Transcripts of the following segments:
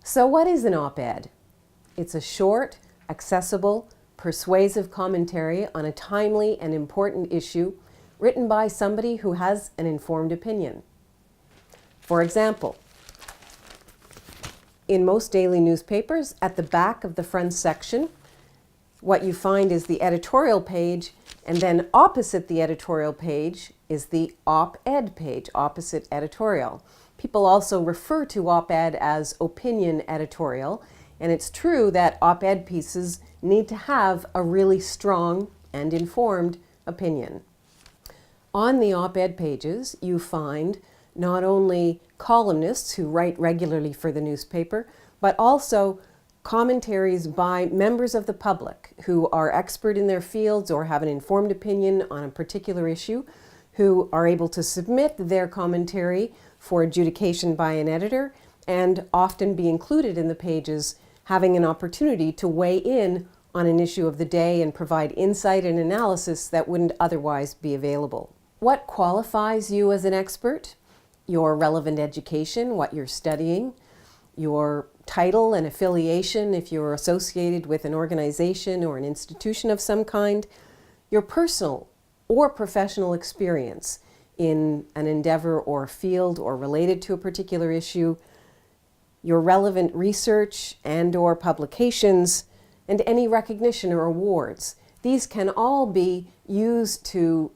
So what is an op-ed? It's a short, accessible, persuasive commentary on a timely and important issue written by somebody who has an informed opinion. For example, in most daily newspapers, at the back of the front section, what you find is the editorial page, and then opposite the editorial page is the op-ed page, opposite editorial. People also refer to op-ed as opinion editorial, and it's true that op-ed pieces need to have a really strong and informed opinion. On the op-ed pages, you find not only columnists who write regularly for the newspaper, but also commentaries by members of the public who are expert in their fields or have an informed opinion on a particular issue, who are able to submit their commentary for adjudication by an editor and often be included in the pages, having an opportunity to weigh in on an issue of the day and provide insight and analysis that wouldn't otherwise be available. What qualifies you as an expert? Your relevant education, what you're studying, your title and affiliation if you're associated with an organization or an institution of some kind, your personal or professional experience in an endeavor or field or related to a particular issue, your relevant research and or publications, and any recognition or awards. These can all be used to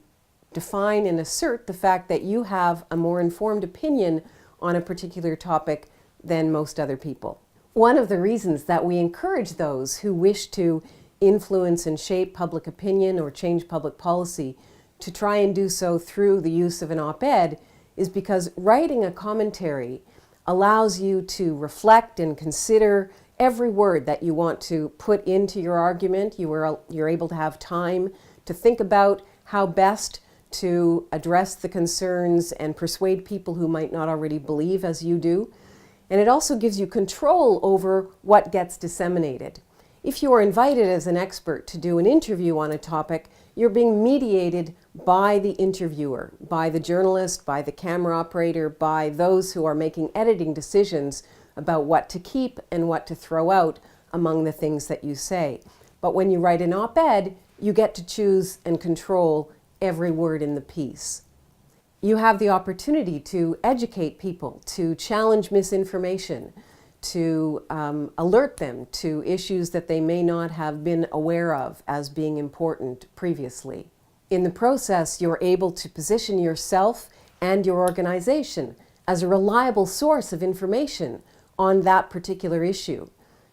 define and assert the fact that you have a more informed opinion on a particular topic than most other people. One of the reasons that we encourage those who wish to influence and shape public opinion or change public policy to try and do so through the use of an op-ed is because writing a commentary allows you to reflect and consider every word that you want to put into your argument. You're able to have time to think about how best to address the concerns and persuade people who might not already believe as you do. And it also gives you control over what gets disseminated. If you are invited as an expert to do an interview on a topic, you're being mediated by the interviewer, by the journalist, by the camera operator, by those who are making editing decisions about what to keep and what to throw out among the things that you say. But when you write an op-ed, you get to choose and control every word in the piece. You have the opportunity to educate people, to challenge misinformation, to alert them to issues that they may not have been aware of as being important previously. In the process, you're able to position yourself and your organization as a reliable source of information on that particular issue.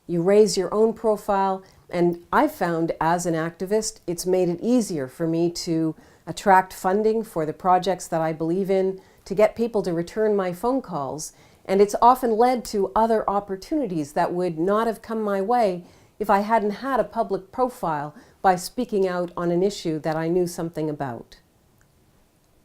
You raise your own profile, and I've found as an activist, it's made it easier for me to attract funding for the projects that I believe in, to get people to return my phone calls, and it's often led to other opportunities that would not have come my way if I hadn't had a public profile by speaking out on an issue that I knew something about.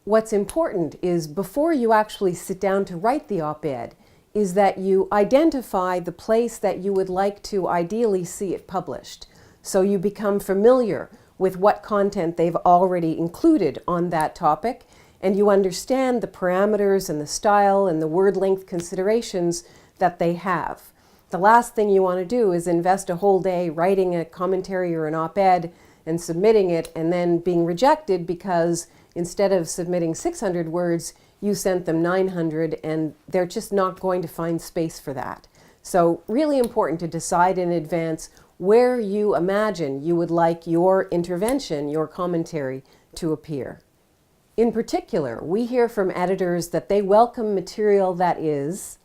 What's important is before you actually sit down to write the op-ed, is that you identify the place that you would like to ideally see it published. So you become familiar with what content they've already included on that topic, and you understand the parameters and the style and the word length considerations that they have. The last thing you want to do is invest a whole day writing a commentary or an op-ed and submitting it and then being rejected because instead of submitting 600 words, you sent them 900 and they're just not going to find space for that. So really important to decide in advance where you imagine you would like your intervention, your commentary, to appear. In particular, we hear from editors that they welcome material that is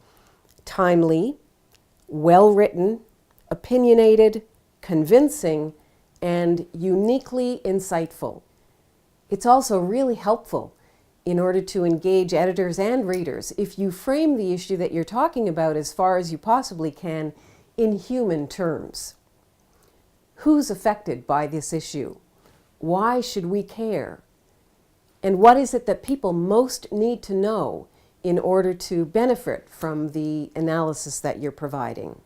timely, well-written, opinionated, convincing, and uniquely insightful. It's also really helpful in order to engage editors and readers if you frame the issue that you're talking about as far as you possibly can in human terms. Who's affected by this issue? Why should we care? And what is it that people most need to know in order to benefit from the analysis that you're providing?